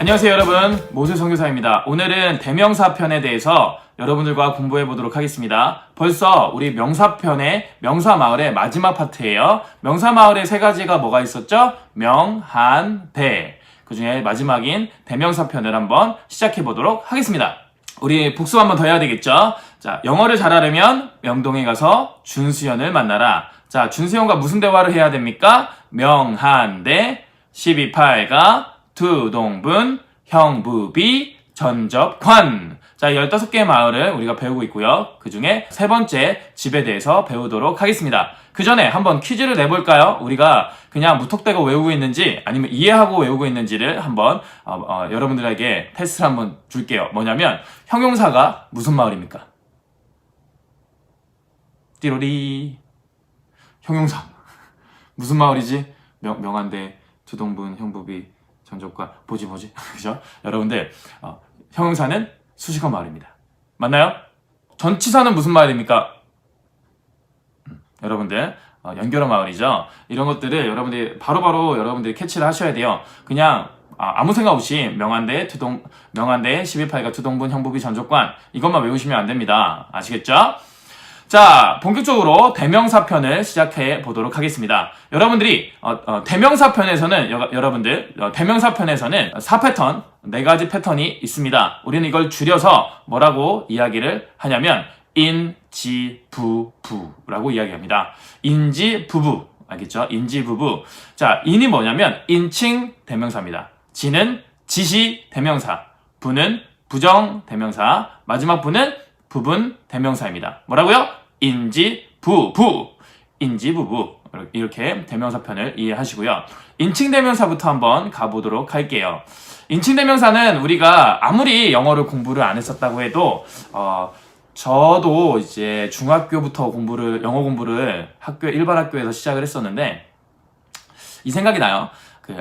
안녕하세요 여러분, 모세 선교사입니다. 오늘은 대명사편에 대해서 여러분들과 공부해 보도록 하겠습니다. 벌써 우리 명사편의 명사마을의 마지막 파트예요. 명사마을의 세 가지가 뭐가 있었죠? 명, 한, 대. 그 중에 마지막인 대명사편을 한번 시작해 보도록 하겠습니다. 우리 복습 한번 더 해야 되겠죠? 자, 영어를 잘하려면 명동에 가서 준수연을 만나라. 자, 준수연과 무슨 대화를 해야 됩니까? 명, 한, 대, 12팔가, 투동분, 형부비, 전접관. 자, 15개의 마을을 우리가 배우고 있고요. 그 중에 세 번째 집에 대해서 배우도록 하겠습니다. 그 전에 한번 퀴즈를 내볼까요? 우리가 그냥 무턱대고 외우고 있는지 아니면 이해하고 외우고 있는지를 한번 여러분들에게 테스트를 한번 줄게요. 뭐냐면 형용사가 무슨 마을입니까? 띠로리. 형용사 무슨 마을이지? 명한대, 투동분, 형부비, 전적과 보지 그죠? 여러분들 형용사는 수식어 마을입니다. 맞나요? 전치사는 무슨 마을입니까? 여러분들 연결어 마을이죠. 이런 것들을 여러분들이 바로바로 여러분들이 캐치를 하셔야 돼요. 그냥 아무 생각 없이 명한대, 12팔가, 투동분, 형부비, 전적관 이것만 외우시면 안 됩니다. 아시겠죠? 자, 본격적으로 대명사편을 시작해 보도록 하겠습니다. 여러분들이 대명사편에서는 대명사편에서는 4패턴, 4가지 패턴이 있습니다. 우리는 이걸 줄여서 뭐라고 이야기를 하냐면 인지부부라고 이야기합니다. 인지부부, 알겠죠? 인지부부. 자, 인이 뭐냐면 인칭 대명사입니다. 지는 지시 대명사, 부는 부정 대명사, 마지막 부는 부분 대명사입니다. 뭐라고요? 인지부부. 인지부부. 이렇게 대명사편을 이해하시고요. 인칭 대명사부터 한번 가보도록 할게요. 인칭 대명사는 우리가 아무리 영어를 공부를 안 했었다고 해도 저도 이제 중학교부터 영어 공부를 일반 학교에서 시작을 했었는데 이 생각이 나요.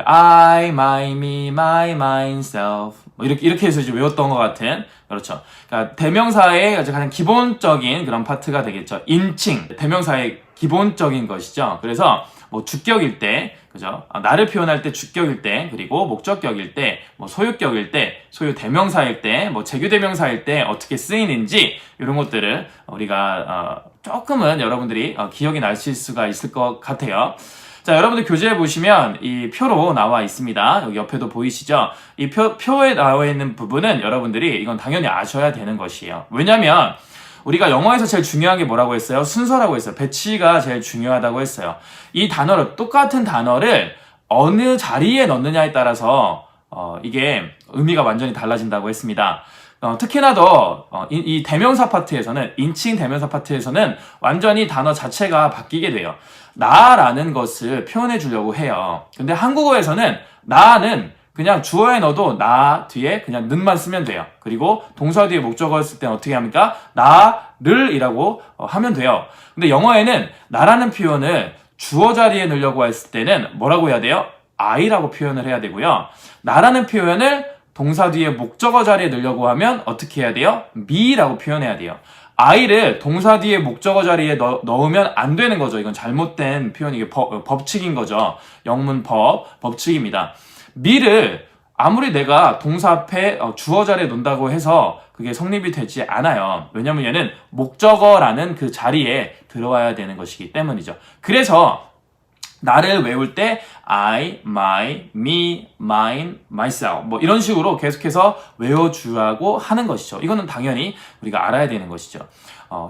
I, my, me, my, mine, self 이렇게 해서 이제 외웠던 것 같은, 그렇죠. 그러니까 대명사의 가장 기본적인 그런 파트가 되겠죠. 인칭, 대명사의 기본적인 것이죠. 그래서 뭐 주격일 때, 그죠? 나를 표현할 때 주격일 때, 그리고 목적격일 때, 뭐 소유격일 때, 소유 대명사일 때, 뭐 재규 대명사일 때 어떻게 쓰이는지 이런 것들을 우리가 조금은 여러분들이 기억이 나실 수가 있을 것 같아요. 자, 여러분들 교재에 보시면 이 표로 나와 있습니다. 여기 옆에도 보이시죠? 이 표에 나와 있는 부분은 여러분들이 이건 당연히 아셔야 되는 것이에요. 왜냐면 우리가 영어에서 제일 중요한 게 뭐라고 했어요? 순서라고 했어요. 배치가 제일 중요하다고 했어요. 이 단어를, 똑같은 단어를 어느 자리에 넣느냐에 따라서 이게 의미가 완전히 달라진다고 했습니다. 특히나 더 이 대명사 파트에서는, 인칭 대명사 파트에서는 완전히 단어 자체가 바뀌게 돼요. 나라는 것을 표현해 주려고 해요. 근데 한국어에서는 나는 그냥 주어에 넣어도 나 뒤에 그냥 는만 쓰면 돼요. 그리고 동사 뒤에 목적어 쓸 때는 어떻게 합니까? 나를 이라고 하면 돼요. 근데 영어에는 나라는 표현을 주어 자리에 넣으려고 했을 때는 뭐라고 해야 돼요? I라고 표현을 해야 되고요. 나라는 표현을 동사 뒤에 목적어 자리에 넣으려고 하면 어떻게 해야 돼요? me라고 표현해야 돼요. I를 동사 뒤에 목적어 자리에 넣으면 안 되는 거죠. 이건 잘못된 표현이 법칙인 거죠. 영문 법칙입니다. me를 아무리 내가 동사 앞에 주어 자리에 놓는다고 해서 그게 성립이 되지 않아요. 왜냐면 얘는 목적어라는 그 자리에 들어와야 되는 것이기 때문이죠. 그래서 나를 외울 때 I, my, me, mine, myself 뭐 이런 식으로 계속해서 외워주라고 하는 것이죠. 이거는 당연히 우리가 알아야 되는 것이죠.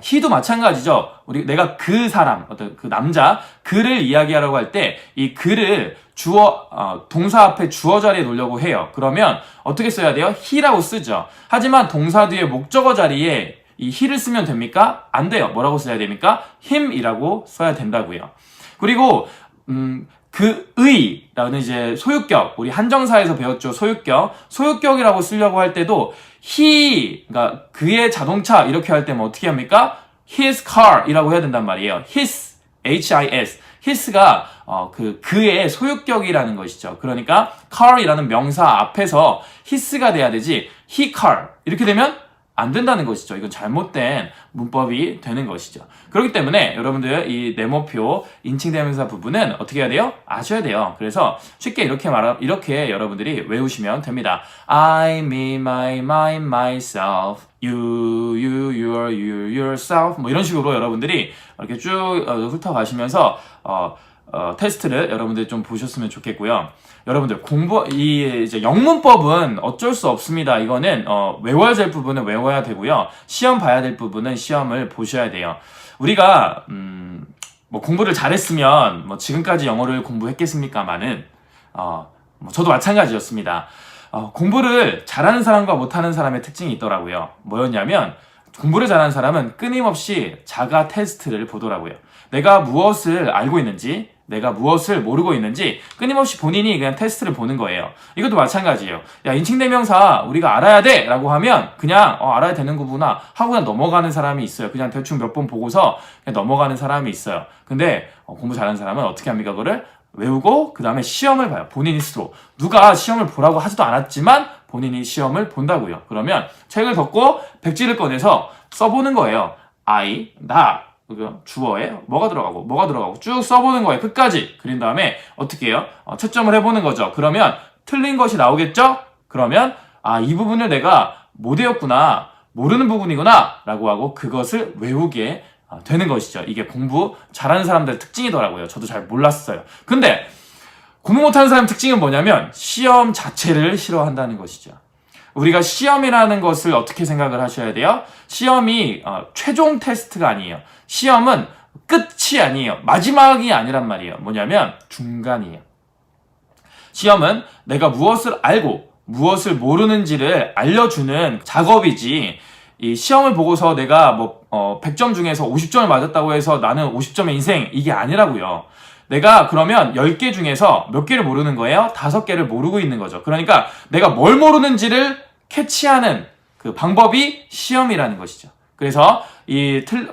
he도 마찬가지죠. 내가 그 사람, 어떤 그 남자, 그를 이야기하려고 할 때 이 그를 동사 앞에 주어 자리에 놓으려고 해요. 그러면 어떻게 써야 돼요? he라고 쓰죠. 하지만 동사 뒤에 목적어 자리에 이 he를 쓰면 됩니까? 안 돼요. 뭐라고 써야 됩니까? him이라고 써야 된다고요. 그리고 그의라는 이제 소유격, 우리 한정사에서 배웠죠. 소유격이라고 쓰려고 할 때도 그러니까 그의 자동차 이렇게 할 때면 어떻게 합니까? his car이라고 해야 된단 말이에요. his, H-I-S. his가 그의 소유격이라는 것이죠. 그러니까 car이라는 명사 앞에서 his가 돼야 되지 he car 이렇게 되면 안 된다는 것이죠. 이건 잘못된 문법이 되는 것이죠. 그렇기 때문에 여러분들 이 네모표 인칭대명사 부분은 어떻게 해야 돼요? 아셔야 돼요. 그래서 쉽게 이렇게 여러분들이 외우시면 됩니다. I, me, my, mine, myself, you, your, yourself 뭐 이런 식으로 여러분들이 이렇게 쭉 훑어가시면서 테스트를 여러분들이 좀 보셨으면 좋겠고요. 여러분들 이제 영문법은 어쩔 수 없습니다. 이거는 외워야 될 부분은 외워야 되고요. 시험 봐야 될 부분은 시험을 보셔야 돼요. 우리가 뭐 공부를 잘했으면 뭐 지금까지 영어를 공부했겠습니까마는 뭐 저도 마찬가지였습니다. 공부를 잘하는 사람과 못하는 사람의 특징이 있더라고요. 뭐였냐면 공부를 잘하는 사람은 끊임없이 자가 테스트를 보더라고요. 내가 무엇을 알고 있는지, 내가 무엇을 모르고 있는지 끊임없이 본인이 그냥 테스트를 보는 거예요. 이것도 마찬가지예요. 야, 인칭대명사 우리가 알아야 돼! 라고 하면 그냥 알아야 되는 거구나 하고 그냥 넘어가는 사람이 있어요. 그냥 대충 몇 번 보고서 그냥 넘어가는 사람이 있어요. 근데 공부 잘하는 사람은 어떻게 합니까? 그거를 외우고 그 다음에 시험을 봐요. 본인이 스스로. 누가 시험을 보라고 하지도 않았지만 본인이 시험을 본다고요. 그러면 책을 덮고 백지를 꺼내서 써보는 거예요. I, 나, 주어에 뭐가 들어가고 쭉 써보는 거예요. 끝까지 그린 다음에 어떻게 해요? 채점을 해보는 거죠. 그러면 틀린 것이 나오겠죠? 그러면 이 부분을 내가 못 외웠구나, 모르는 부분이구나 라고 하고 그것을 외우게 되는 것이죠. 이게 공부 잘하는 사람들의 특징이더라고요. 저도 잘 몰랐어요. 근데 공부 못하는 사람 특징은 뭐냐면 시험 자체를 싫어한다는 것이죠. 우리가 시험이라는 것을 어떻게 생각을 하셔야 돼요? 시험이 최종 테스트가 아니에요. 시험은 끝이 아니에요. 마지막이 아니란 말이에요. 뭐냐면 중간이에요. 시험은 내가 무엇을 알고 무엇을 모르는지를 알려주는 작업이지, 이 시험을 보고서 내가 100점 중에서 50점을 맞았다고 해서 나는 50점의 인생, 이게 아니라고요. 내가 그러면 10개 중에서 몇 개를 모르는 거예요? 5개를 모르고 있는 거죠. 그러니까 내가 뭘 모르는지를 캐치하는 그 방법이 시험이라는 것이죠. 그래서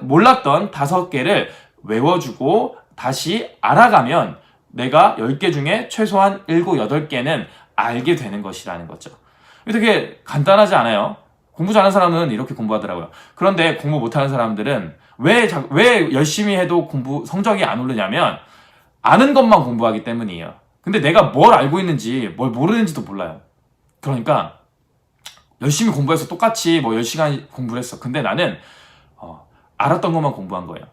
몰랐던 5개를 외워주고 다시 알아가면 내가 10개 중에 최소한 7, 8개는 알게 되는 것이라는 거죠. 되게 간단하지 않아요? 공부 잘하는 사람은 이렇게 공부하더라고요. 그런데 공부 못하는 사람들은 왜 열심히 해도 성적이 안 오르냐면 아는 것만 공부하기 때문이에요. 근데 내가 뭘 알고 있는지 뭘 모르는지도 몰라요. 그러니까 열심히 공부해서 똑같이 10시간 공부를 했어. 근데 나는 알았던 것만 공부한 거예요.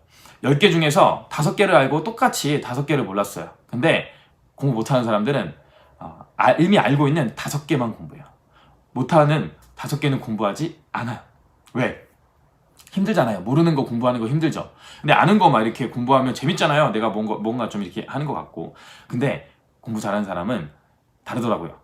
10개 중에서 5개를 알고 똑같이 5개를 몰랐어요. 근데 공부 못하는 사람들은 이미 알고 있는 5개만 공부해요. 못하는 5개는 공부하지 않아요. 왜? 힘들잖아요. 모르는 거 공부하는 거 힘들죠. 근데 아는 거 막 이렇게 공부하면 재밌잖아요. 내가 뭔가 좀 이렇게 하는 것 같고. 근데 공부 잘하는 사람은 다르더라고요.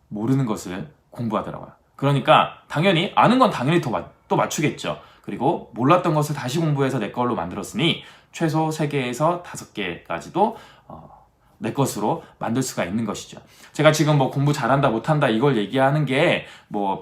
모르는 것을 공부하더라고요. 그러니까 당연히 아는 건 당연히 또 맞추겠죠. 그리고 몰랐던 것을 다시 공부해서 내 걸로 만들었으니 최소 3개에서 5개까지도 내 것으로 만들 수가 있는 것이죠. 제가 지금 공부 잘한다 못한다 이걸 얘기하는 게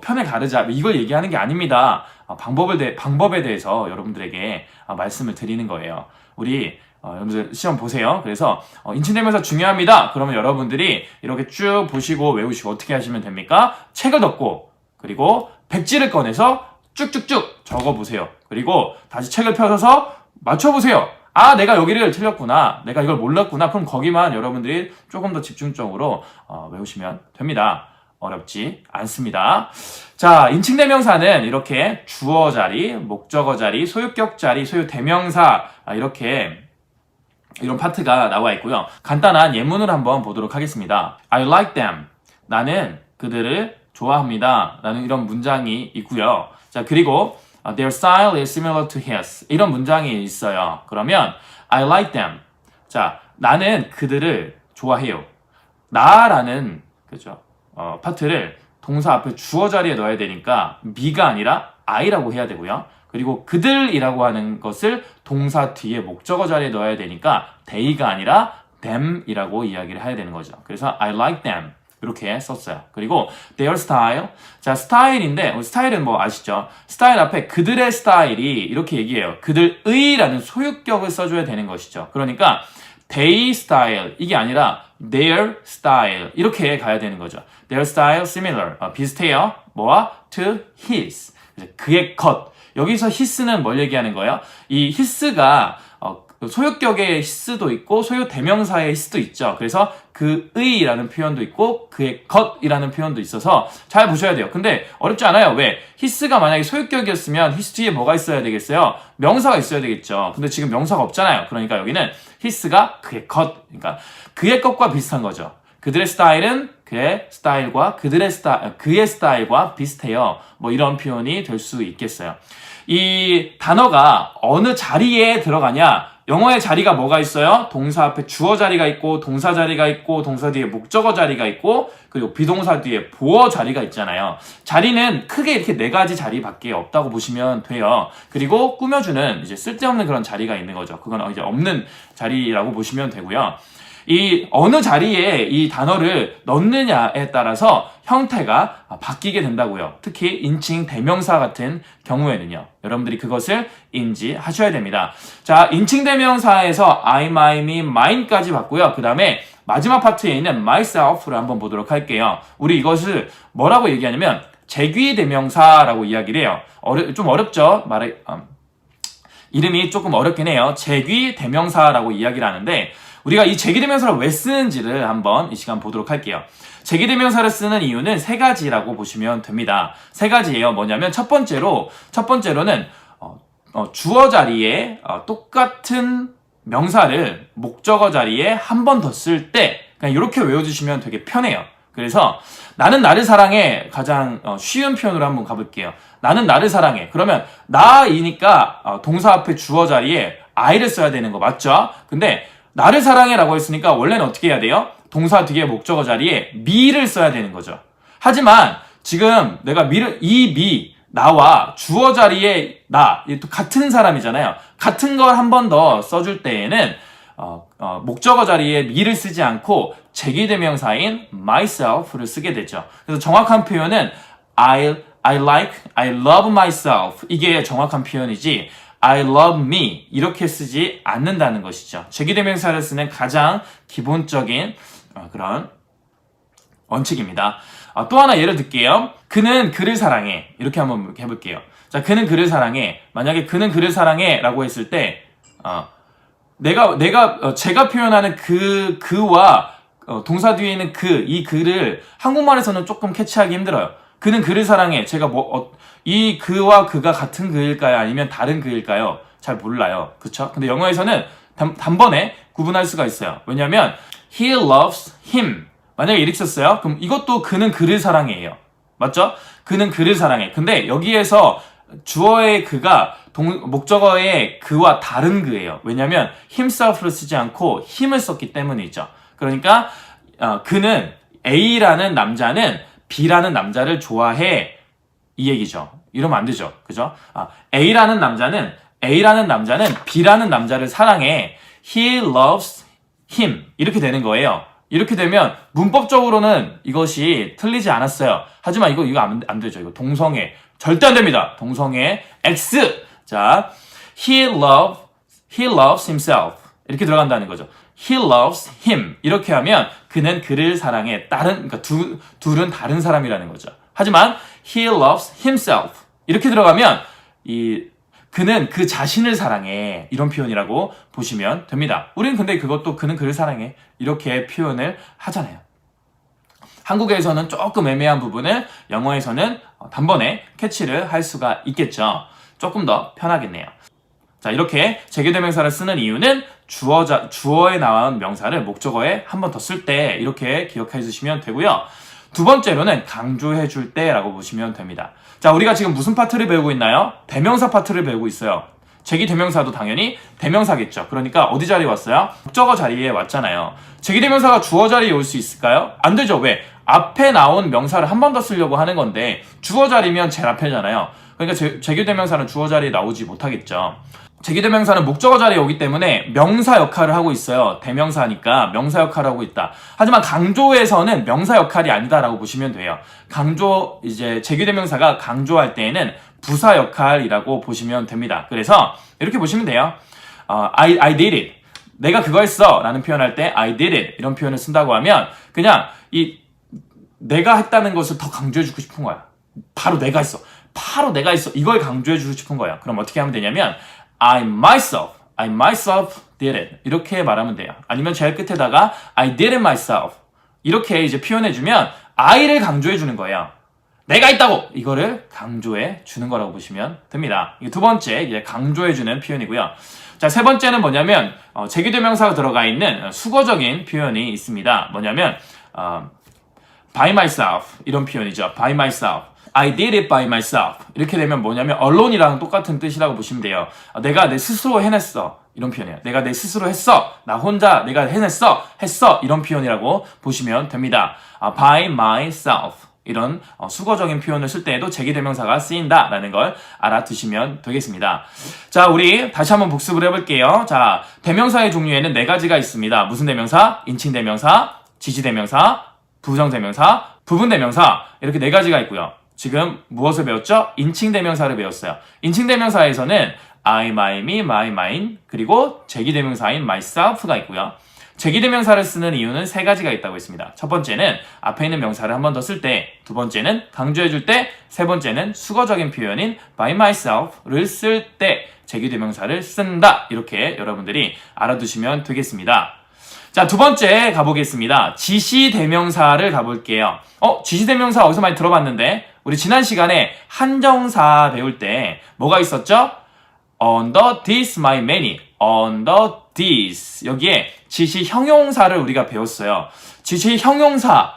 편에 가르자 이걸 얘기하는 게 아닙니다. 방법에 대해서 여러분들에게 말씀을 드리는 거예요. 우리 여러분들 시험 보세요. 그래서 인칭대명사 중요합니다. 그러면 여러분들이 이렇게 쭉 보시고 외우시고 어떻게 하시면 됩니까? 책을 덮고 그리고 백지를 꺼내서 쭉쭉쭉 적어보세요. 그리고 다시 책을 펴서 맞춰보세요. 내가 여기를 틀렸구나. 내가 이걸 몰랐구나. 그럼 거기만 여러분들이 조금 더 집중적으로 외우시면 됩니다. 어렵지 않습니다. 자, 인칭대명사는 이렇게 주어 자리, 목적어 자리, 소유격 자리, 소유대명사 이렇게 이런 파트가 나와 있고요. 간단한 예문을 한번 보도록 하겠습니다. I like them. 나는 그들을 좋아합니다. 라는 이런 문장이 있고요. 자, 그리고 Their style is similar to his. 이런 문장이 있어요. 그러면 I like them. 자, 나는 그들을 좋아해요. 나라는 그죠? 파트를 동사 앞에 주어 자리에 넣어야 되니까 me가 아니라 I라고 해야 되고요. 그리고 그들이라고 하는 것을 동사 뒤에 목적어 자리에 넣어야 되니까 they가 아니라 them이라고 이야기를 해야 되는 거죠. 그래서 I like them. 이렇게 썼어요. 그리고 their style. 자, 스타일인데 스타일은 아시죠? 스타일 앞에 그들의 스타일이 이렇게 얘기해요. 그들의라는 소유격을 써줘야 되는 것이죠. 그러니까 they style 이게 아니라 their style 이렇게 가야 되는 거죠. their style similar 비슷해요. 뭐와? to his. 그의 것. 여기서 his는 뭘 얘기하는 거예요? 이 his가 소유격의 his도 있고 소유 대명사의 his도 있죠. 그래서 그의라는 표현도 있고 그의 것이라는 표현도 있어서 잘 보셔야 돼요. 근데 어렵지 않아요. 왜? his가 만약에 소유격이었으면 his 뒤에 뭐가 있어야 되겠어요? 명사가 있어야 되겠죠. 근데 지금 명사가 없잖아요. 그러니까 여기는 his가 그의 것, 그러니까 그의 것과 비슷한 거죠. 그들의 스타일은 그의 스타일과 그의 스타일과 비슷해요. 뭐 이런 표현이 될 수 있겠어요. 이 단어가 어느 자리에 들어가냐? 영어의 자리가 뭐가 있어요? 동사 앞에 주어 자리가 있고 동사 자리가 있고 동사 뒤에 목적어 자리가 있고 그리고 비동사 뒤에 보어 자리가 있잖아요. 자리는 크게 이렇게 4가지 자리밖에 없다고 보시면 돼요. 그리고 꾸며주는 이제 쓸데없는 그런 자리가 있는 거죠. 그건 이제 없는 자리라고 보시면 되고요. 이 어느 자리에 이 단어를 넣느냐에 따라서 형태가 바뀌게 된다고요. 특히 인칭 대명사 같은 경우에는요. 여러분들이 그것을 인지하셔야 됩니다. 자, 인칭 대명사에서 I, my, me, mine까지 봤고요. 그 다음에 마지막 파트에 있는 myself를 한번 보도록 할게요. 우리 이것을 뭐라고 얘기하냐면 제귀 대명사라고 이야기를 해요. 좀 어렵죠? 이름이 조금 어렵긴 해요. 제귀 대명사라고 이야기를 하는데 우리가 이 제기대명사를 왜 쓰는지를 한번 이 시간 보도록 할게요. 제기대명사를 쓰는 이유는 3가지라고 보시면 됩니다. 3가지예요. 뭐냐면 첫 번째로는 주어 자리에 똑같은 명사를 목적어 자리에 한 번 더 쓸 때 그냥 이렇게 외워주시면 되게 편해요. 그래서 나는 나를 사랑해 가장 쉬운 표현으로 한번 가볼게요. 나는 나를 사랑해. 그러면 나이니까 동사 앞에 주어 자리에 I를 써야 되는 거 맞죠? 근데 나를 사랑해라고 했으니까 원래는 어떻게 해야 돼요? 동사 뒤에 목적어 자리에 me를 써야 되는 거죠. 하지만 지금 내가 나와 주어 자리에 나, 또 같은 사람이잖아요. 같은 걸 한 번 더 써줄 때에는 목적어 자리에 me를 쓰지 않고 제기대명사인 myself를 쓰게 되죠. 그래서 정확한 표현은 I love myself. 이게 정확한 표현이지 I love me 이렇게 쓰지 않는다는 것이죠. 제기대명사를 쓰는 가장 기본적인 그런 원칙입니다. 또 하나 예를 들게요. 그는 그를 사랑해. 이렇게 한번 해볼게요. 자, 그는 그를 사랑해. 만약에 그는 그를 사랑해 라고 했을 때 제가 표현하는 그와 동사 뒤에 있는 이 그를 한국말에서는 조금 캐치하기 힘들어요. 그는 그를 사랑해. 제가 이 그와 그가 같은 그일까요? 아니면 다른 그일까요? 잘 몰라요. 그쵸? 근데 영어에서는 단번에 구분할 수가 있어요. 왜냐면 he loves him. 만약에 이렇게 썼어요. 그럼 이것도 그는 그를 사랑해요. 맞죠? 그는 그를 사랑해. 근데 여기에서 주어의 그가 목적어의 그와 다른 그예요. 왜냐면 himself를 쓰지 않고 him을 썼기 때문이죠. 그러니까 그는 A라는 남자는 B라는 남자를 좋아해. 이 얘기죠. 이러면 안 되죠. 그죠? A라는 남자는 B라는 남자를 사랑해. He loves him. 이렇게 되는 거예요. 이렇게 되면 문법적으로는 이것이 틀리지 않았어요. 하지만 이거 안 되죠. 이거 동성애. 절대 안 됩니다. 동성애 X. 자, he loves himself. 이렇게 들어간다는 거죠. He loves him. 이렇게 하면 그는 그를 사랑해. 그러니까 둘은 다른 사람이라는 거죠. 하지만 he loves himself. 이렇게 들어가면 그는 그 자신을 사랑해. 이런 표현이라고 보시면 됩니다. 우리는 근데 그것도 그는 그를 사랑해. 이렇게 표현을 하잖아요. 한국에서는 조금 애매한 부분을 영어에서는 단번에 캐치를 할 수가 있겠죠. 조금 더 편하겠네요. 자, 이렇게 제기대명사를 쓰는 이유는 주어에 나온 명사를 목적어에 한 번 더 쓸 때 이렇게 기억해 주시면 되고요. 두 번째로는 강조해 줄 때라고 보시면 됩니다. 자, 우리가 지금 무슨 파트를 배우고 있나요? 대명사 파트를 배우고 있어요. 제기대명사도 당연히 대명사겠죠. 그러니까 어디 자리에 왔어요? 목적어 자리에 왔잖아요. 제기대명사가 주어 자리에 올 수 있을까요? 안 되죠. 왜? 앞에 나온 명사를 한 번 더 쓰려고 하는 건데 주어 자리면 제일 앞에잖아요. 그러니까 제기대명사는 주어 자리에 나오지 못하겠죠. 제기대명사는 목적어 자리에 오기 때문에 명사 역할을 하고 있어요. 대명사니까 명사 역할을 하고 있다. 하지만 강조에서는 명사 역할이 아니다라고 보시면 돼요. 제기대명사가 강조할 때에는 부사 역할이라고 보시면 됩니다. 그래서 이렇게 보시면 돼요. I did it. 내가 그거 했어 라는 표현할 때 I did it 이런 표현을 쓴다고 하면 그냥 내가 했다는 것을 더 강조해주고 싶은 거야. 바로 내가 했어. 바로 내가 있어. 이걸 강조해 주고 싶은 거예요. 그럼 어떻게 하면 되냐면 I myself did it. 이렇게 말하면 돼요. 아니면 제일 끝에다가 I did it myself. 이렇게 이제 표현해 주면 I를 강조해 주는 거예요. 내가 있다고! 이거를 강조해 주는 거라고 보시면 됩니다. 이게 두 번째, 이제 강조해 주는 표현이고요. 자, 세 번째는 뭐냐면, 제기대명사가 들어가 있는 수거적인 표현이 있습니다. 뭐냐면, by myself. 이런 표현이죠. by myself. I did it by myself. 이렇게 되면 뭐냐면, alonei랑 똑같은 뜻이라고 보시면 돼요. 내가 내 스스로 해냈어. 이런 표현이에요. 내가 내 스스로 했어. 나 혼자 내가 해냈어. 했어. 이런 표현이라고 보시면 됩니다. by myself. 이런 수거적인 표현을 쓸 때에도 제기대명사가 쓰인다라는 걸 알아두시면 되겠습니다. 자, 우리 다시 한번 복습을 해볼게요. 자, 대명사의 종류에는 네 가지가 있습니다. 무슨 대명사? 인칭대명사, 지시대명사, 부정대명사, 부분대명사 이렇게 네 가지가 있고요. 지금 무엇을 배웠죠? 인칭대명사를 배웠어요. 인칭대명사에서는 I, my, me, my, mine 그리고 제기대명사인 myself가 있고요. 제기대명사를 쓰는 이유는 세 가지가 있다고 했습니다. 첫 번째는 앞에 있는 명사를 한 번 더 쓸 때, 두 번째는 강조해줄 때, 세 번째는 수거적인 표현인 by myself를 쓸 때 제기대명사를 쓴다. 이렇게 여러분들이 알아두시면 되겠습니다. 자, 두 번째 가보겠습니다. 지시대명사를 가볼게요. 지시대명사 어디서 많이 들어봤는데 우리 지난 시간에 한정사 배울 때 뭐가 있었죠? Under this my many. Under this. 여기에 지시 형용사를 우리가 배웠어요. 지시 형용사.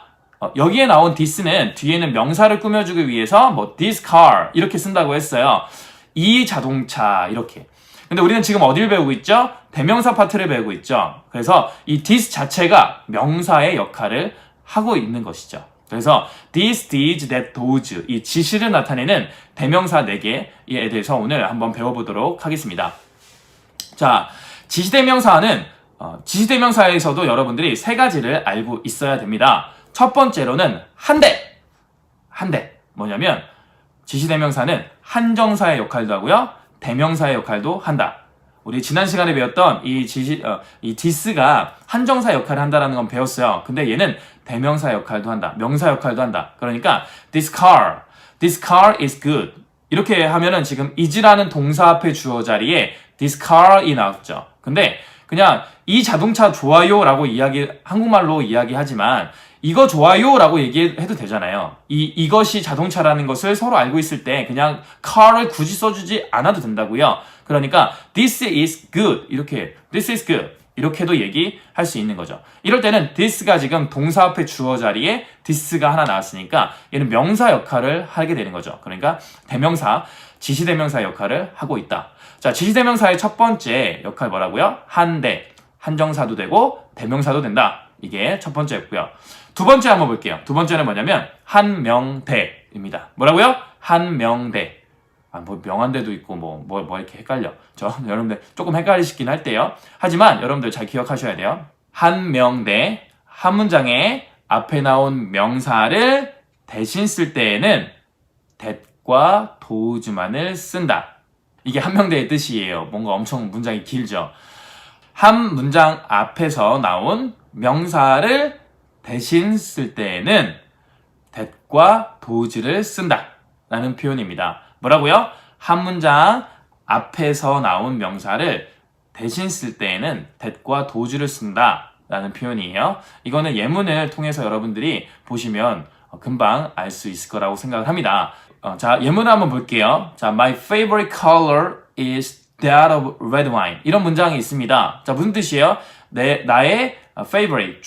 여기에 나온 this는 뒤에는 명사를 꾸며주기 위해서 뭐 this car 이렇게 쓴다고 했어요. 이 자동차 이렇게. 근데 우리는 지금 어디를 배우고 있죠? 대명사 파트를 배우고 있죠. 그래서 이 this 자체가 명사의 역할을 하고 있는 것이죠. 그래서 this, these, that, those 이 지시를 나타내는 대명사 4개에 대해서 오늘 한번 배워보도록 하겠습니다. 자, 지시대명사에서도 여러분들이 세 가지를 알고 있어야 됩니다. 첫 번째로는 한 대. 뭐냐면 지시대명사는 한정사의 역할도 하고요. 대명사의 역할도 한다. 우리 지난 시간에 배웠던 이 this가 한정사 역할을 한다라는 건 배웠어요. 근데 얘는 대명사 역할도 한다. 명사 역할도 한다. 그러니까 this car is good. 이렇게 하면은 지금 is라는 동사 앞에 주어 자리에 this car이 나왔죠. 근데 그냥 이 자동차 좋아요라고 한국말로 이야기하지만 이거 좋아요라고 얘기해도 되잖아요. 이것이 자동차라는 것을 서로 알고 있을 때 그냥 car를 굳이 써주지 않아도 된다고요. 그러니까 this is good this is good 이렇게도 얘기할 수 있는 거죠. 이럴 때는 this가 지금 동사 앞에 주어 자리에 this가 하나 나왔으니까 얘는 명사 역할을 하게 되는 거죠. 그러니까 대명사, 지시대명사 역할을 하고 있다. 자, 지시대명사의 첫 번째 역할 뭐라고요? 한정사도 되고 대명사도 된다. 이게 첫 번째였고요. 두 번째 한번 볼게요. 두 번째는 뭐냐면 한명대입니다. 뭐라고요? 한명대. 뭐 명한대도 있고 뭐 이렇게 헷갈려. 여러분들 조금 헷갈리시긴 할 때요. 하지만 여러분들 잘 기억하셔야 돼요. 한명대, 한 문장에 앞에 나온 명사를 대신 쓸 때에는 that과 does만을 쓴다. 이게 한명대의 뜻이에요. 뭔가 엄청 문장이 길죠. 한 문장 앞에서 나온 명사를 대신 쓸 때에는 that과 dos를 쓴다 라는 표현입니다. 뭐라고요? 한 문장 앞에서 나온 명사를 대신 쓸 때에는 that과 dos를 쓴다 라는 표현이에요. 이거는 예문을 통해서 여러분들이 보시면 금방 알 수 있을 거라고 생각을 합니다. 자, 예문을 한번 볼게요. 자, my favorite color is that of red wine. 이런 문장이 있습니다. 자, 무슨 뜻이에요? 나의 favorite,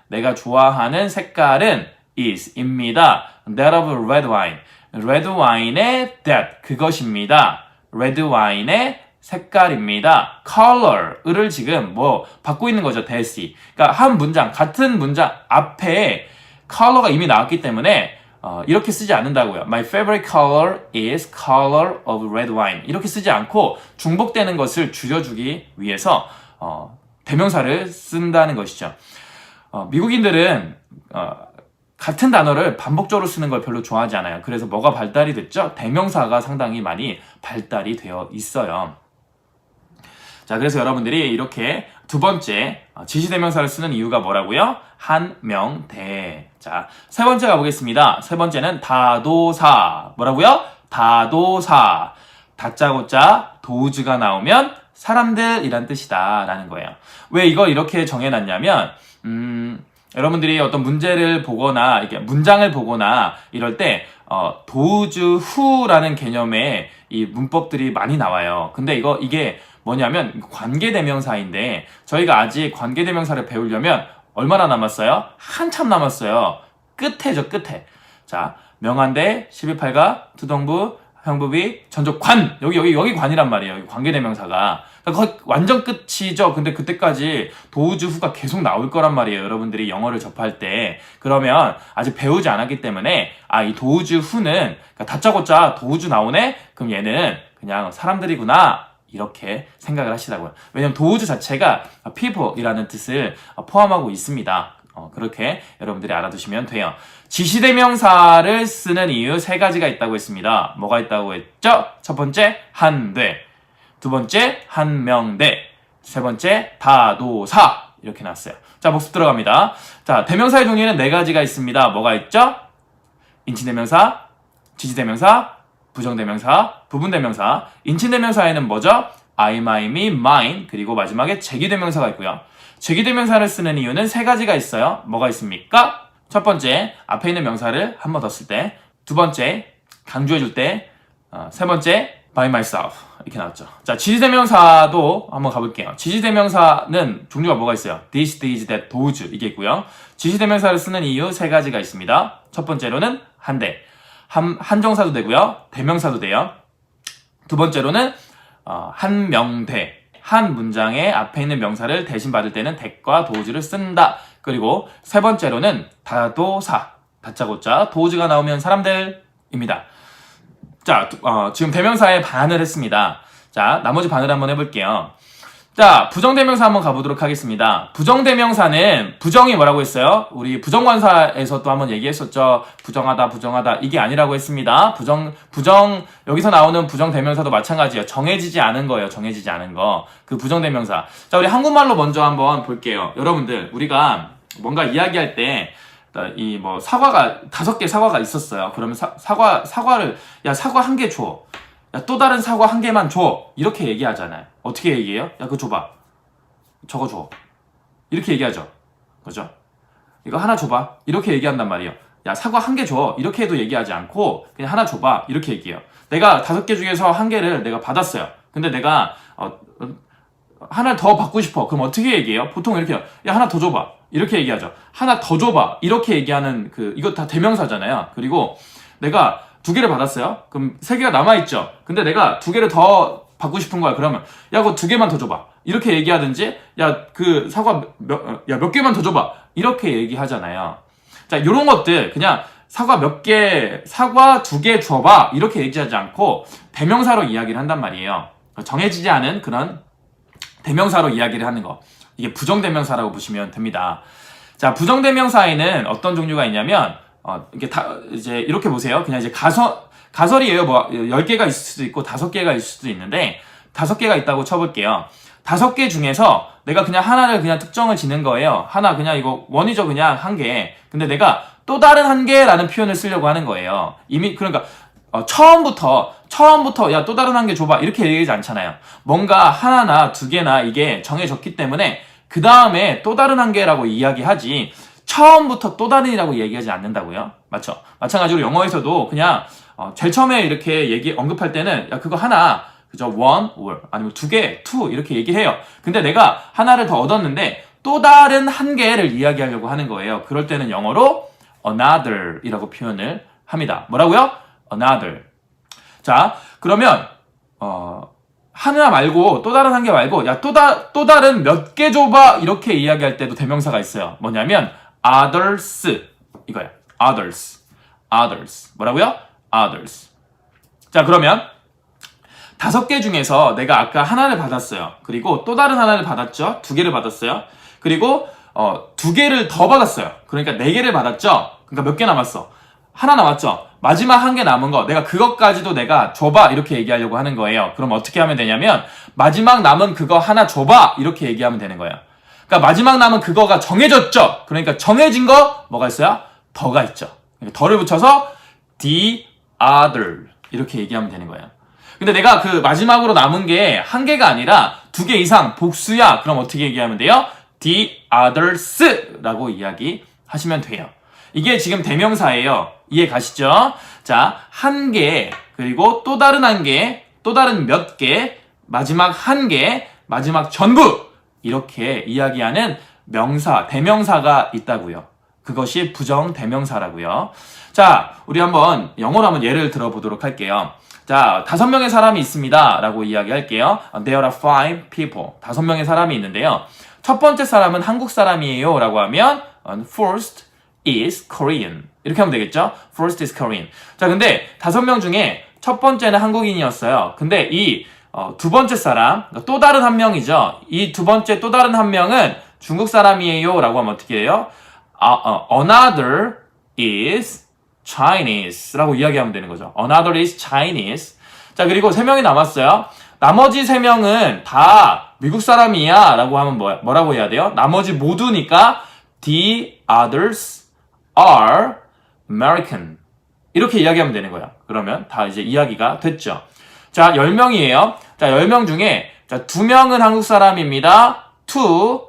내가 좋아하는 색깔은 is입니다. that of red wine. red wine의 that, 그것입니다. red wine의 색깔입니다. color을 지금 받고 있는 거죠, that이. 그러니까 한 문장, 같은 문장 앞에 color가 이미 나왔기 때문에 이렇게 쓰지 않는다고요. My favorite color is color of red wine. 이렇게 쓰지 않고 중복되는 것을 줄여주기 위해서 대명사를 쓴다는 것이죠. 미국인들은 같은 단어를 반복적으로 쓰는 걸 별로 좋아하지 않아요. 그래서 뭐가 발달이 됐죠? 대명사가 상당히 많이 발달이 되어 있어요. 자, 그래서 여러분들이 이렇게 두 번째, 지시대명사를 쓰는 이유가 뭐라고요? 한명대. 자, 세 번째 가보겠습니다. 세 번째는 다도사. 뭐라고요? 다도사. 다짜고짜 도우즈가 나오면 사람들이란 뜻이다 라는 거예요. 왜 이걸 이렇게 정해놨냐면 여러분들이 어떤 문제를 보거나 이렇게 문장을 보거나 이럴 때 도우즈 후라는 개념의 이 문법들이 많이 나와요. 근데 이게 뭐냐면 관계대명사인데 저희가 아직 관계대명사를 배우려면 얼마나 남았어요? 한참 남았어요. 끝에죠, 끝에. 자, 명한대, 11팔가, 투동부, 형부비, 전적 관. 여기 관이란 말이에요. 여기 관계대명사가. 그러니까 완전 끝이죠. 근데 그때까지 도우즈 후가 계속 나올 거란 말이에요. 여러분들이 영어를 접할 때. 그러면 아직 배우지 않았기 때문에 이 도우즈 후는 그러니까 다짜고짜 도우즈 나오네? 그럼 얘는 그냥 사람들이구나. 이렇게 생각을 하시라고요. 왜냐면 도우즈 자체가 people이라는 뜻을 포함하고 있습니다. 그렇게 여러분들이 알아두시면 돼요. 지시대명사를 쓰는 이유 세 가지가 있다고 했습니다. 뭐가 있다고 했죠? 첫 번째, 한대. 두 번째, 한명대. 세 번째, 다도사. 이렇게 나왔어요. 자, 복습 들어갑니다. 자, 대명사의 종류는 네 가지가 있습니다. 뭐가 있죠? 인칭대명사, 지시대명사, 부정대명사, 부분대명사. 인칭대명사에는 뭐죠? I, my, me, mine. 그리고 마지막에 제기대명사가 있고요. 제기대명사를 쓰는 이유는 세 가지가 있어요. 뭐가 있습니까? 첫 번째, 앞에 있는 명사를 한 번 더 쓸 때. 두 번째, 강조해줄 때. 세 번째, by myself. 이렇게 나왔죠. 자, 지시대명사도 한번 가볼게요. 지시대명사는 종류가 뭐가 있어요? this, these, that, those. 이게 있고요. 지시대명사를 쓰는 이유 세 가지가 있습니다. 첫 번째로는 한대. 한정사도 되고요. 대명사도 돼요. 두 번째로는 한명대. 한 문장에 앞에 있는 명사를 대신 받을 때는 that과 does를 쓴다. 그리고 세 번째로는 다도사. 다짜고짜 does가 나오면 사람들입니다. 자, 지금 대명사의 반을 했습니다. 자, 나머지 반을 한번 해볼게요. 자, 부정대명사 한번 가보도록 하겠습니다. 부정대명사는 부정이 뭐라고 했어요? 우리 부정관사에서 또 한번 얘기했었죠. 부정하다 이게 아니라고 했습니다. 여기서 나오는 부정대명사도 마찬가지예요. 정해지지 않은 거예요. 정해지지 않은 거. 그 부정대명사. 자, 우리 한국말로 먼저 한번 볼게요. 여러분들, 우리가 뭔가 이야기할 때 사과가 5개 사과가 있었어요. 그러면 사과를 사과 1개 줘. 야, 또 다른 사과 1개만 줘. 이렇게 얘기하잖아요. 어떻게 얘기해요? 야, 그거 줘봐. 저거 줘. 이렇게 얘기하죠. 그죠? 이거 하나 줘봐. 이렇게 얘기한단 말이에요. 야, 사과 1개 줘. 이렇게 해도 얘기하지 않고 그냥 하나 줘봐. 이렇게 얘기해요. 내가 5개 중에서 1개를 내가 받았어요. 근데 내가 하나를 더 받고 싶어. 그럼 어떻게 얘기해요? 보통 이렇게 야, 하나 더 줘봐. 이렇게 얘기하죠. 하나 더 줘봐. 이렇게 얘기하는 이거 다 대명사잖아요. 그리고 내가 2개를 받았어요. 그럼 3개가 남아있죠. 근데 내가 2개를 더 받고 싶은 거야. 그러면 야, 그거 2개만 더 줘봐. 이렇게 얘기하든지 야, 그 사과 몇 개만 더 줘봐. 이렇게 얘기하잖아요. 자, 요런 것들 그냥 사과 2개 줘봐. 이렇게 얘기하지 않고 대명사로 이야기를 한단 말이에요. 정해지지 않은 그런 대명사로 이야기를 하는 거. 이게 부정대명사라고 보시면 됩니다. 자, 부정대명사에는 어떤 종류가 있냐면 이제 이렇게 보세요. 그냥 이제 가설이에요. 10개가 있을 수도 있고 5개가 있을 수도 있는데 5개가 있다고 쳐볼게요. 5개 중에서 내가 그냥 하나를 그냥 특정을 지는 거예요. 하나 그냥 이거 원이죠. 그냥 1개. 근데 내가 또 다른 1개라는 표현을 쓰려고 하는 거예요. 이미 그러니까 처음부터 야, 또 다른 1개 줘봐. 이렇게 얘기하지 않잖아요. 뭔가 하나나 2개나 이게 정해졌기 때문에 그 다음에 또 다른 1개라고 이야기하지 처음부터 또 다른이라고 얘기하지 않는다고요. 맞죠? 마찬가지로 영어에서도 그냥 제일 처음에 이렇게 언급할 때는 야, 그거 하나, 그죠? one, or 아니면 2개, two 이렇게 얘기해요. 근데 내가 하나를 더 얻었는데 또 다른 1개를 이야기하려고 하는 거예요. 그럴 때는 영어로 another 이라고 표현을 합니다. 뭐라고요? another. 자, 그러면 하나 말고 또 다른 1개 말고 야, 또 다른 몇 개 줘봐 이렇게 이야기할 때도 대명사가 있어요. 뭐냐면 others 이거야. others 뭐라고요? others. 자, 그러면 5개 중에서 내가 아까 하나를 받았어요. 그리고 또 다른 하나를 받았죠. 2개를 받았어요. 그리고 2개를 더 받았어요. 그러니까 4개를 받았죠. 그러니까 몇 개 남았어? 하나 남았죠. 마지막 한 개 남은 거 내가 그것까지도 내가 줘봐 이렇게 얘기하려고 하는 거예요. 그럼 어떻게 하면 되냐면 마지막 남은 그거 하나 줘봐 이렇게 얘기하면 되는 거예요. 그러니까 마지막 남은 그거가 정해졌죠. 그러니까 정해진 거 뭐가 있어요? 더가 있죠. 그러니까 더를 붙여서 the other 이렇게 얘기하면 되는 거예요. 근데 내가 그 마지막으로 남은 게 한 개가 아니라 두 개 이상 복수야. 그럼 어떻게 얘기하면 돼요? the others라고 이야기하시면 돼요. 이게 지금 대명사예요. 이해 가시죠? 자, 한 개, 그리고 또 다른 한 개, 또 다른 몇 개, 마지막 한 개, 마지막 전부 이렇게 이야기하는 명사, 대명사가 있다고요. 그것이 부정 대명사라고요. 자, 우리 한번 영어로 한번 예를 들어보도록 할게요. 자, 5명의 사람이 있습니다. 라고 이야기할게요. There are 5 people. 5명의 사람이 있는데요. 첫 번째 사람은 한국 사람이에요. 라고 하면 First is Korean. 이렇게 하면 되겠죠? First is Korean. 자, 근데 5명 중에 첫 번째는 한국인이었어요. 근데 이 두 번째 사람, 또 다른 한 명이죠. 이 두 번째 또 다른 한 명은 중국 사람이에요. 라고 하면 어떻게 해요? Another is Chinese 라고 이야기하면 되는 거죠. Another is Chinese. 자, 그리고 3명이 남았어요. 나머지 3명은 다 미국 사람이야 라고 하면 뭐라고 해야 돼요? 나머지 모두니까 the others are American. 이렇게 이야기하면 되는 거예요. 그러면 다 이제 이야기가 됐죠. 자, 10명이에요. 자, 10명 중에 자, 2명은 한국 사람입니다. 2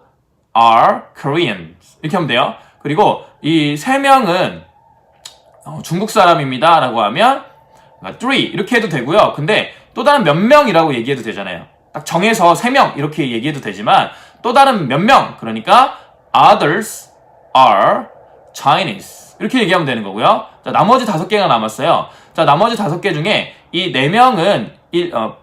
are Koreans. 이렇게 하면 돼요. 그리고 이 3명은 중국 사람입니다. 라고 하면 3 이렇게 해도 되고요. 근데 또 다른 몇 명이라고 얘기해도 되잖아요. 딱 정해서 3명 이렇게 얘기해도 되지만 또 다른 몇 명 그러니까 others are Chinese 이렇게 얘기하면 되는 거고요. 자, 나머지 5개가 남았어요. 자, 나머지 5개 중에 이 4명은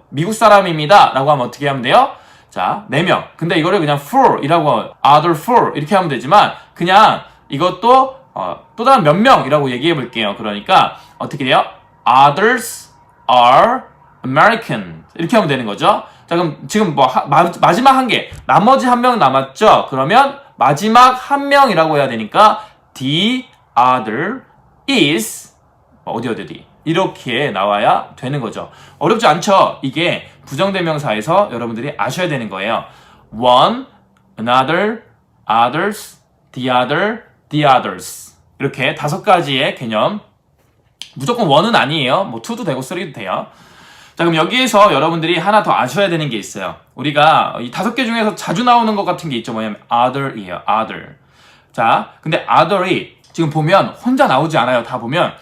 미국 사람입니다. 라고 하면 어떻게 하면 돼요? 자, 4명. 근데 이거를 그냥 four 이라고 other four 이렇게 하면 되지만 그냥 이것도 또 다른 몇 명이라고 얘기해 볼게요. 그러니까 어떻게 돼요? Others are American 이렇게 하면 되는 거죠. 자, 그럼 지금 마지막 한 개, 나머지 한 명 남았죠? 그러면 마지막 한 명이라고 해야 되니까 the other is 어디 이렇게 나와야 되는 거죠. 어렵지 않죠? 이게 부정대명사에서 여러분들이 아셔야 되는 거예요. one, another, others, the other, the others 이렇게 5가지의 개념. 무조건 one은 아니에요. 뭐 two도 되고 three도 돼요. 자, 그럼 여기에서 여러분들이 하나 더 아셔야 되는 게 있어요. 우리가 이 5개 중에서 자주 나오는 것 같은 게 있죠. 뭐냐면 other이에요. other. 자, 근데 other이 지금 보면 혼자 나오지 않아요. 다 보면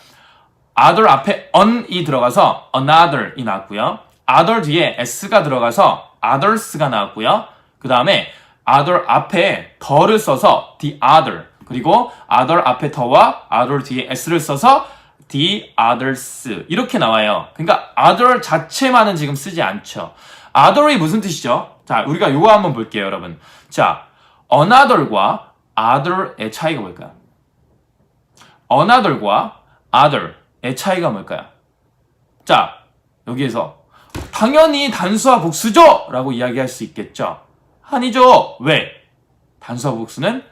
other 앞에 on이 들어가서 another이 나왔고요. other 뒤에 s가 들어가서 others가 나왔고요. 그 다음에 other 앞에 더를 써서 the other. 그리고 other 앞에 더와 other 뒤에 s를 써서 the others 이렇게 나와요. 그러니까 other 자체만은 지금 쓰지 않죠. other이 무슨 뜻이죠? 자, 우리가 이거 한번 볼게요, 여러분. 자, another과 other의 차이가 뭘까요? another과 other의 차이가 뭘까요? 자, 여기에서 당연히 단수와 복수죠! 라고 이야기할 수 있겠죠. 아니죠. 왜? 단수와 복수는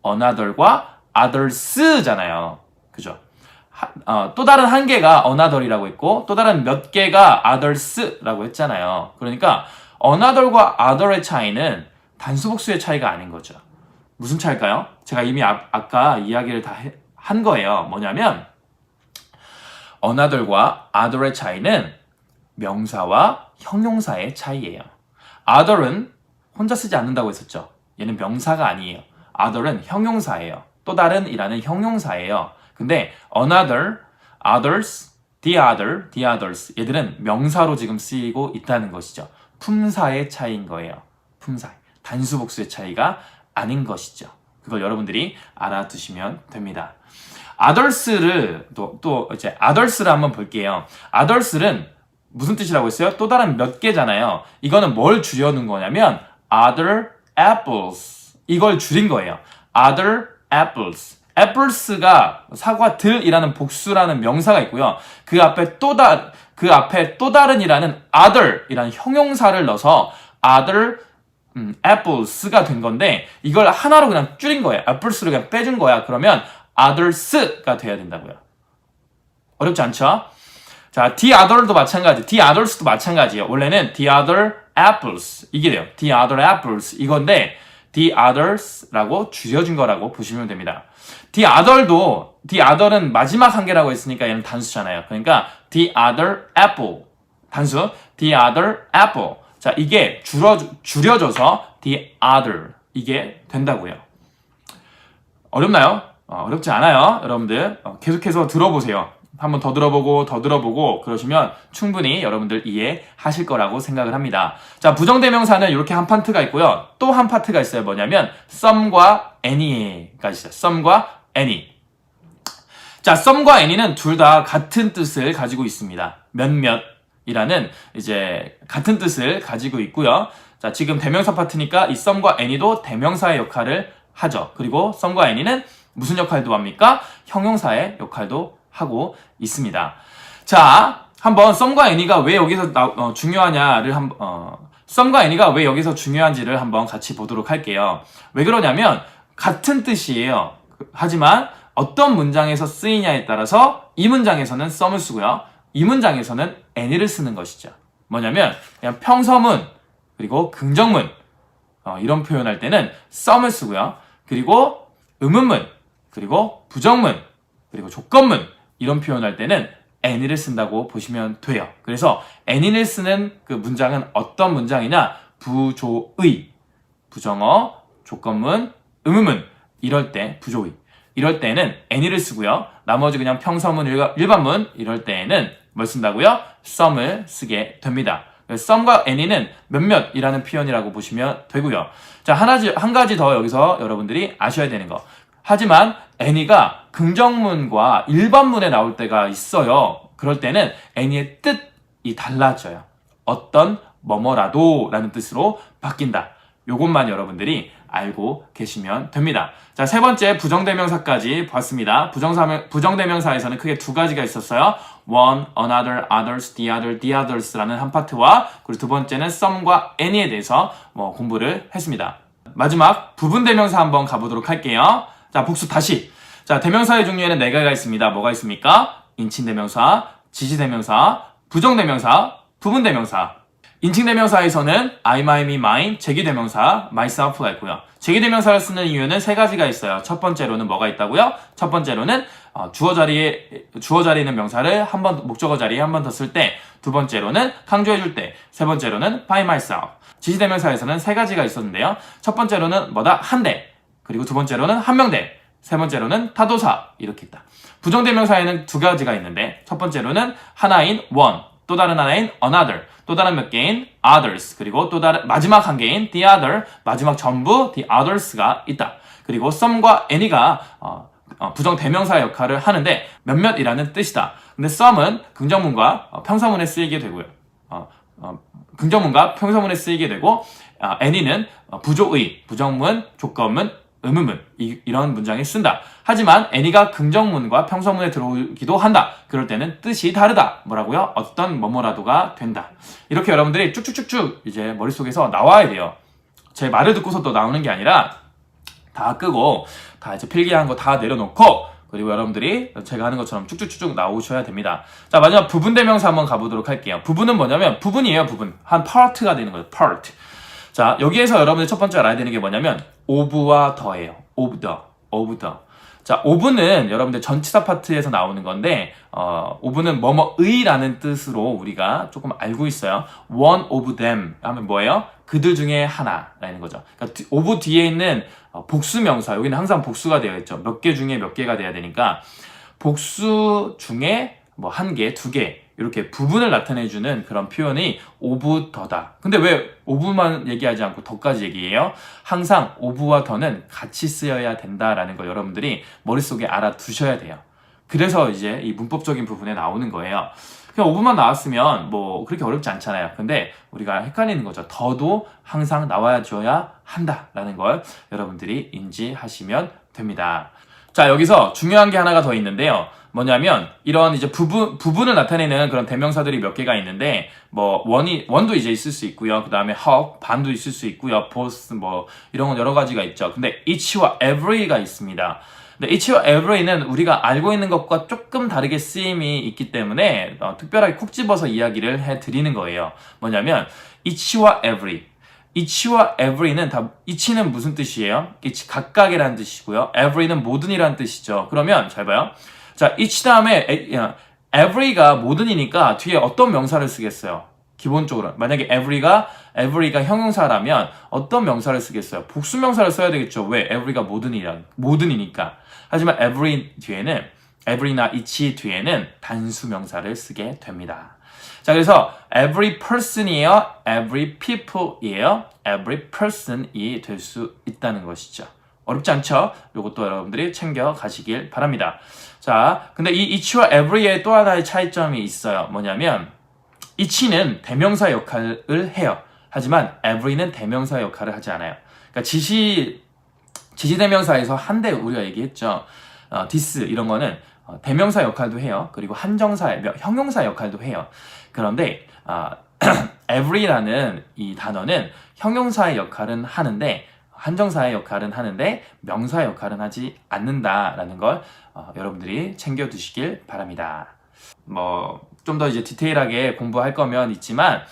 another과 others잖아요. 그죠? 또 다른 한 개가 another이라고 했고 또 다른 몇 개가 others라고 했잖아요. 그러니까 another과 other의 차이는 단수 복수의 차이가 아닌 거죠. 무슨 차일까요? 제가 이미 아까 이야기를 다 한 거예요. 뭐냐면 another과 other의 차이는 명사와 형용사의 차이예요. other은 혼자 쓰지 않는다고 했었죠. 얘는 명사가 아니에요. other은 형용사예요. 또 다른 이라는 형용사예요. 근데 another, others, the other, the others 얘들은 명사로 지금 쓰이고 있다는 것이죠. 품사의 차이인 거예요. 품사. 단수 복수의 차이가 아닌 것이죠. 그걸 여러분들이 알아두시면 됩니다. others를 또 이제 others를 한번 볼게요. others는 무슨 뜻이라고 했어요? 또 다른 몇 개잖아요. 이거는 뭘 줄여놓은 거냐면 other apples 이걸 줄인 거예요. other apples. apples가 사과들이라는 복수라는 명사가 있고요. 그 앞에 또 다른이라는 other이라는 형용사를 넣어서 other apples가 된 건데 이걸 하나로 그냥 줄인 거예요. apples를 그냥 빼준 거야. 그러면 others가 돼야 된다고요. 어렵지 않죠? 자, the other도 마찬가지, the others도 마찬가지예요. 원래는 the other apples 이게 돼요. the other apples 이건데 the others라고 줄여준 거라고 보시면 됩니다. the other는 마지막 한 개라고 했으니까 얘는 단수잖아요. 그러니까 the other apple 단수, the other apple. 자, 이게 줄여져서 the other 이게 된다고요. 어렵나요? 어렵지 않아요. 여러분들 계속해서 들어보세요. 한번 더 들어보고 그러시면 충분히 여러분들 이해하실 거라고 생각을 합니다. 자, 부정대명사는 이렇게 한 파트가 있고요. 또 한 파트가 있어요. 뭐냐면 some과 any가 있어요. some과 any. 자, some과 any는 둘 다 같은 뜻을 가지고 있습니다. 몇몇이라는 이제 같은 뜻을 가지고 있고요. 자, 지금 대명사 파트니까 이 some과 any도 대명사의 역할을 하죠. 그리고 some과 any는 무슨 역할도 합니까? 형용사의 역할도 하고 있습니다. 자, 한번 some과 any가 왜 여기서 중요하냐를 some과 any가 왜 여기서 중요한지를 한번 같이 보도록 할게요. 왜 그러냐면 같은 뜻이에요. 하지만 어떤 문장에서 쓰이냐에 따라서 이 문장에서는 some을 쓰고요. 이 문장에서는 any를 쓰는 것이죠. 뭐냐면 그냥 평서문 그리고 긍정문 이런 표현할 때는 some을 쓰고요. 그리고 의문문 그리고 부정문 그리고 조건문 이런 표현할 때는 any를 쓴다고 보시면 돼요. 그래서 any를 쓰는 그 문장은 어떤 문장이냐? 부조의, 부정어, 조건문, 의문문 이럴 때 부조의 이럴 때는 any를 쓰고요. 나머지 그냥 평서문, 일반문 이럴 때에는 뭘 쓴다고요? some을 쓰게 됩니다. some과 any는 몇몇이라는 표현이라고 보시면 되고요. 자, 한 가지 더 여기서 여러분들이 아셔야 되는 거. 하지만 any가 긍정문과 일반문에 나올 때가 있어요. 그럴 때는 any의 뜻이 달라져요. 어떤 뭐뭐라도 라는 뜻으로 바뀐다. 요것만 여러분들이 알고 계시면 됩니다. 자, 세 번째 부정대명사까지 봤습니다. 부정대명사에서는 크게 두 가지가 있었어요. one, another, others, the others라는 한 파트와 그리고 두 번째는 some과 any에 대해서 공부를 했습니다. 마지막 부분대명사 한번 가보도록 할게요. 자, 복수 다시. 자, 대명사의 종류에는 네 가지가 있습니다. 뭐가 있습니까? 인칭대명사, 지시대명사, 부정대명사, 부분대명사. 인칭대명사에서는 I, my, me, mine, 제기대명사, myself가 있고요. 제기대명사를 쓰는 이유는 세 가지가 있어요. 첫 번째로는 뭐가 있다고요? 첫 번째로는 주어 자리에 있는 명사를 목적어 자리에 한 번 더 쓸 때, 두 번째로는 강조해줄 때, 세 번째로는 by myself. 지시대명사에서는 세 가지가 있었는데요. 첫 번째로는 뭐다? 한 대. 그리고 두 번째로는 한 명대, 세 번째로는 타도사 이렇게 있다. 부정대명사에는 두 가지가 있는데 첫 번째로는 하나인 one, 또 다른 하나인 another, 또 다른 몇 개인 others, 그리고 또 다른 마지막 한 개인 the other, 마지막 전부 the others가 있다. 그리고 some과 any가 부정대명사 역할을 하는데 몇몇이라는 뜻이다. 근데 some은 긍정문과 평서문에 쓰이게 되고요. 긍정문과 평서문에 쓰이게 되고 any는 부조의, 부정문, 조건문, 의문문 이런 문장에 쓴다. 하지만 any가 긍정문과 평서문에 들어오기도 한다. 그럴 때는 뜻이 다르다. 뭐라고요? 어떤 뭐뭐라도가 된다. 이렇게 여러분들이 쭉쭉쭉쭉 이제 머릿속에서 나와야 돼요. 제 말을 듣고서 또 나오는 게 아니라 다 끄고 다 이제 필기한 거 다 내려놓고 그리고 여러분들이 제가 하는 것처럼 쭉쭉쭉쭉 나오셔야 됩니다. 자, 마지막 부분대명사 한번 가보도록 할게요. 부분은 뭐냐면 부분이에요. 부분. 한 part가 되는 거예요. part. 자, 여기에서 여러분들 첫 번째 알아야 되는 게 뭐냐면 of와 the예요. of the. 자, of는 여러분들 전치사 파트에서 나오는 건데 of는 뭐뭐의라는 뜻으로 우리가 조금 알고 있어요. one of them 하면 뭐예요? 그들 중에 하나라는 거죠. 그러니까 of 뒤에 있는 복수 명사, 여기는 항상 복수가 되어 있죠. 몇 개 중에 몇 개가 돼야 되니까 복수 중에 뭐 한 개, 두 개 이렇게 부분을 나타내주는 그런 표현이 of the다. 근데 왜 of만 얘기하지 않고 the까지 얘기해요? 항상 of와 the는 같이 쓰여야 된다라는 걸 여러분들이 머릿속에 알아두셔야 돼요. 그래서 이제 이 문법적인 부분에 나오는 거예요. 그냥 of만 나왔으면 뭐 그렇게 어렵지 않잖아요. 근데 우리가 헷갈리는 거죠. the도 항상 나와줘야 한다라는 걸 여러분들이 인지하시면 됩니다. 자, 여기서 중요한 게 하나가 더 있는데요. 뭐냐면 이런 이제 부분을 나타내는 그런 대명사들이 몇 개가 있는데 뭐 원도 이제 있을 수 있고요. 그다음에 half 반도 있을 수 있고요. both 뭐 이런 건 여러 가지가 있죠. 근데 each와 every가 있습니다. 근데 each와 every는 우리가 알고 있는 것과 조금 다르게 쓰임이 있기 때문에 특별하게 콕 집어서 이야기를 해드리는 거예요. 뭐냐면 each와 every. each와 every는 다 each는 무슨 뜻이에요? each 각각이라는 뜻이고요. every는 모든이라는 뜻이죠. 그러면 잘 봐요. 자, each 다음에 every가 모든이니까 뒤에 어떤 명사를 쓰겠어요? 기본적으로 만약에 every가 형용사라면 어떤 명사를 쓰겠어요? 복수 명사를 써야 되겠죠. 왜? every가 모든이니까. 하지만 every나 each 뒤에는 단수 명사를 쓰게 됩니다. 자, 그래서 every person이에요? every people이에요? every person이 될 수 있다는 것이죠. 어렵지 않죠? 이것도 여러분들이 챙겨 가시길 바랍니다. 자, 근데 이 each와 every의 또 하나의 차이점이 있어요. 뭐냐면 each는 대명사 역할을 해요. 하지만 every는 대명사 역할을 하지 않아요. 그러니까 지시대명사에서 한데 우리가 얘기했죠. this 이런 거는 대명사 역할도 해요. 그리고 형용사 역할도 해요. 그런데 every라는 이 단어는 형용사의 역할은 하는데 한정사의 역할은 하는데 명사의 역할은 하지 않는다라는 걸 여러분들이 챙겨두시길 바랍니다. 좀 더 이제 디테일하게 공부할 거면 있지만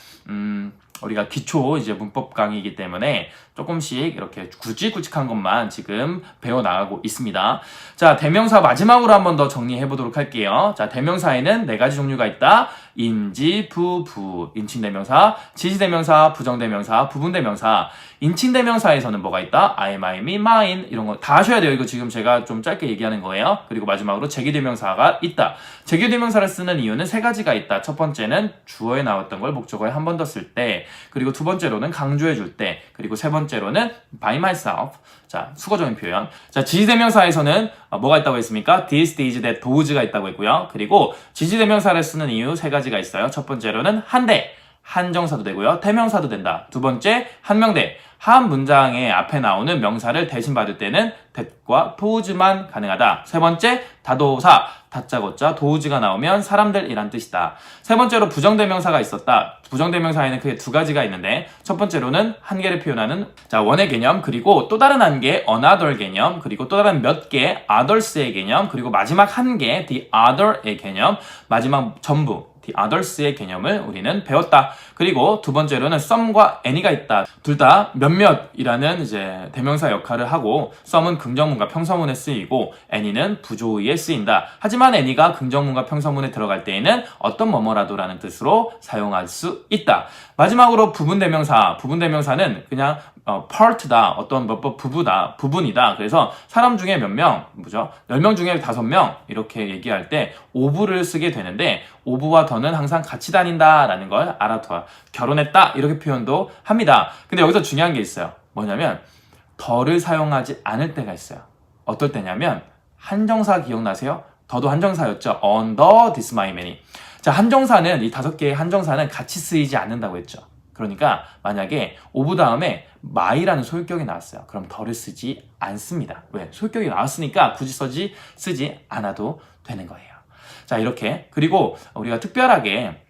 우리가 기초 이제 문법 강의이기 때문에 조금씩 이렇게 굵직굵직한 것만 지금 배워나가고 있습니다. 자, 대명사 마지막으로 한 번 더 정리해 보도록 할게요. 자, 대명사에는 4가지 종류가 있다. 인지, 부, 인칭대명사, 지시대명사, 부정대명사, 부분대명사. 인칭대명사에서는 뭐가 있다? I, my, me, mine 이런 거 다 하셔야 돼요. 이거 지금 제가 좀 짧게 얘기하는 거예요. 그리고 마지막으로 제기대명사가 있다. 제기대명사를 쓰는 이유는 3가지가 있다. 첫 번째는 주어에 나왔던 걸 목적어에 한 번 더 쓸 때, 그리고 두 번째로는 강조해 줄 때, 그리고 세 번째로는 by myself. 자, 수거적인 표현. 자, 지시대명사에서는 뭐가 있다고 했습니까? this, these, that, those가 있다고 했고요. 그리고 지시대명사를 쓰는 이유 3가지가 있어요. 첫 번째로는 한대, 한정사도 되고요. 대명사도 된다. 두 번째, 한명대. 한 문장의 앞에 나오는 명사를 대신 받을 때는 that과 those만 가능하다. 세 번째, 다도사. 다짜고짜 도우즈가 나오면 사람들이란 뜻이다. 세 번째로 부정대명사가 있었다. 부정대명사에는 크게 2가지가 있는데 첫 번째로는 한계를 표현하는 원의 개념, 그리고 또 다른 한계 another 개념, 그리고 또 다른 몇 개 others의 개념, 그리고 마지막 한계 the other의 개념, 마지막 전부 the others의 개념을 우리는 배웠다. 그리고 두 번째로는 some과 any가 있다. 둘 다 몇몇이라는 이제 대명사 역할을 하고 some은 긍정문과 평서문에 쓰이고 any는 부조의에 쓰인다. 하지만 any가 긍정문과 평서문에 들어갈 때에는 어떤 뭐뭐라도라는 뜻으로 사용할 수 있다. 마지막으로 부분대명사. 부분대명사는 그냥 part다. 어떤 부분이다. 그래서 사람 중에 몇 명, 10명 중에 5명 이렇게 얘기할 때 of를 쓰게 되는데 of와 더는 항상 같이 다닌다라는 걸 알아둬. 결혼했다 이렇게 표현도 합니다. 근데 여기서 중요한 게 있어요. 뭐냐면 더를 사용하지 않을 때가 있어요. 어떨 때냐면 한정사 기억나세요? 더도 한정사였죠. under this my many. 자, 한정사는 이 5개의 한정사는 같이 쓰이지 않는다고 했죠. 그러니까 만약에 of 다음에 my라는 소유격이 나왔어요. 그럼 더를 쓰지 않습니다. 왜? 소유격이 나왔으니까 굳이 쓰지 않아도 되는 거예요. 자, 이렇게. 그리고 우리가 특별하게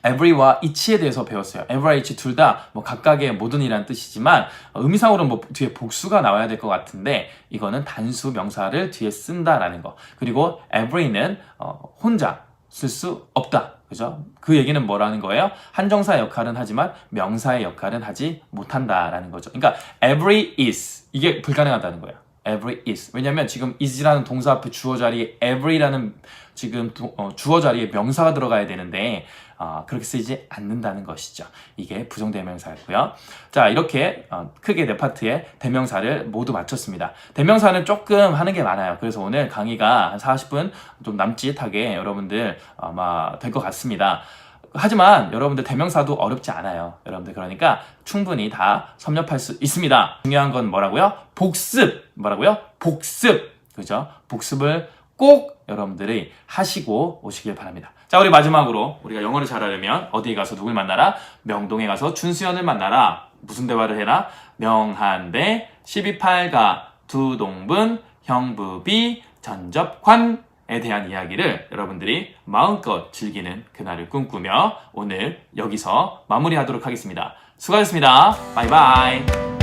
every와 each에 대해서 배웠어요. every, each 둘 다 각각의 모든이라는 뜻이지만 의미상으로는 뒤에 복수가 나와야 될 것 같은데 이거는 단수 명사를 뒤에 쓴다라는 거. 그리고 every는 혼자 쓸 수 없다. 그죠? 그 얘기는 뭐라는 거예요? 한정사 역할은 하지만 명사의 역할은 하지 못한다라는 거죠. 그러니까 every is 이게 불가능하다는 거예요. every is. 왜냐면 지금 is라는 동사 앞에 주어 자리에 every라는 지금 주어 자리에 명사가 들어가야 되는데 그렇게 쓰이지 않는다는 것이죠. 이게 부정대명사였고요. 자, 이렇게 크게 4파트의 대명사를 모두 마쳤습니다. 대명사는 조금 하는 게 많아요. 그래서 오늘 강의가 한 40분 좀 남짓하게 여러분들 아마 될 것 같습니다. 하지만 여러분들 대명사도 어렵지 않아요. 여러분들 그러니까 충분히 다 섭렵할 수 있습니다. 중요한 건 뭐라고요? 복습. 뭐라고요? 복습. 그죠? 복습을 꼭 여러분들이 하시고 오시길 바랍니다. 자, 우리 마지막으로 우리가 영어를 잘하려면 어디에 가서 누굴 만나라? 명동에 가서 준수연을 만나라. 무슨 대화를 해라? 명한대 12팔가 두동분 형부비 전접관에 대한 이야기를 여러분들이 마음껏 즐기는 그날을 꿈꾸며 오늘 여기서 마무리하도록 하겠습니다. 수고하셨습니다. 바이바이.